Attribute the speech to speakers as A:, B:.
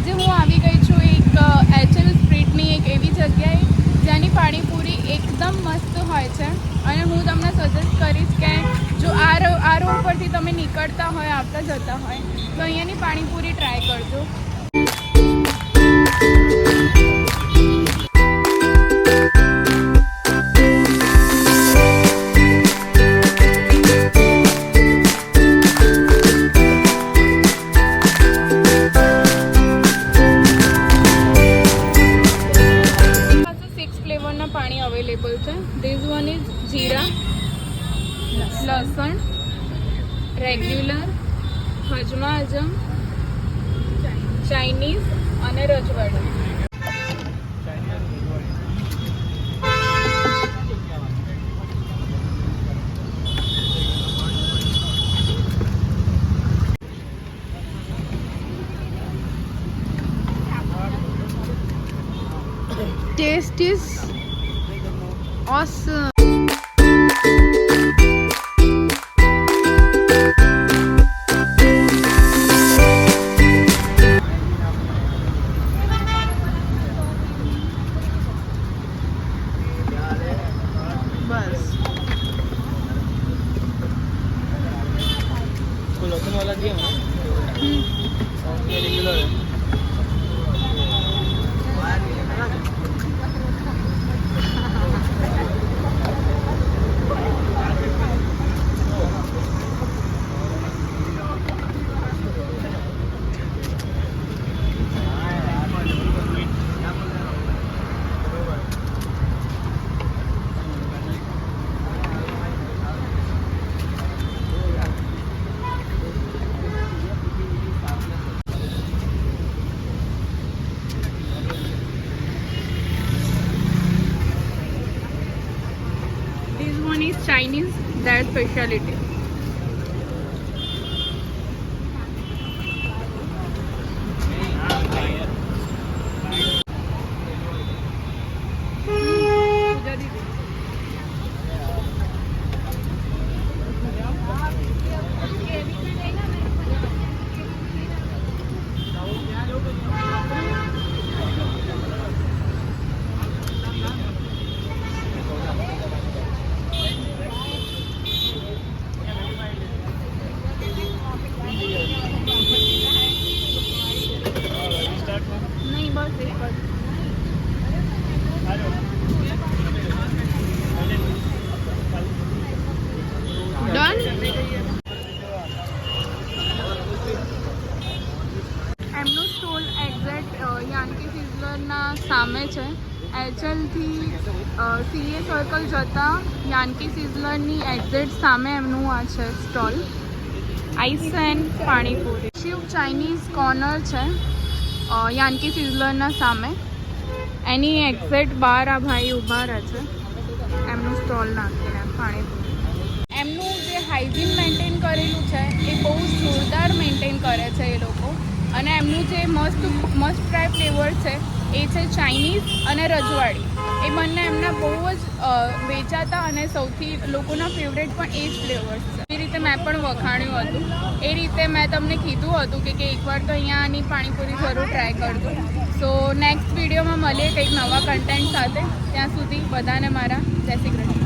A: આજે હું આવી ગઈ છું એક એચએલ સ્ટ્રીટની એક એવી જગ્યાએ જ્યાંની પાણીપુરી એકદમ મસ્ત હોય છે અને હું તમને સજેસ્ટ કરીશ કે જો આ રોડ પરથી તમે નીકળતા હોય આવતા જતા હોય તો અહીંયાની પાણીપુરી ટ્રાય કરજો. પાણી અવેલેબલ છે. ધીસ વન ઇઝ જીરા, લસણ, રેગ્યુલર, હજમા હજમ, ચાઇનીઝ અને રજવાડી. Taste is awesome. बस
B: लसन वाला दिया ना रेगुलर है.
A: Chinese, their specialty. એમનું સ્ટોલ એક્ઝેક્ટ યાન્કી સિઝલરના સામે છે. એચએલથી સીએ સર્કલ જતાં યાન્કી સિઝલરની એક્ઝેક્ટ સામે એમનું આ છે stall. Ice and panipuri. Shiv Chinese corner છે યાન્કી સિઝલરના સામે. એની એક્ઝેક્ટ બહાર આ ભાઈ ઊભા રહે છે એમનું સ્ટોલ નાખીને પાણીપુરી. એમનું જે હાઇજીન મેન્ટેન કરેલું છે એ બહુ જોરદાર મેન્ટેન કરે છે એ લોકો. અને એમનું જે મસ્ત ટ્રાય ફ્લેવર છે એ છે ચાઇનીઝ અને રજવાડી. એ બંને એમના બહુ જ વેચાતા અને સૌથી લોકોના ફેવરેટ પણ એ જ ફ્લેવર્સ છે. એ રીતે મેં પણ વખાણ્યું હતું. એ રીતે મેં તમને કીધું હતું કે એકવાર તો અહીંયાની પાણીપુરી જરૂર ટ્રાય કરજો. સો નેક્સ્ટ વિડીયોમાં મળીએ કંઈક નવા કન્ટેન્ટ સાથે. ત્યાં સુધી બધાને મારા જય શ્રી કૃષ્ણ.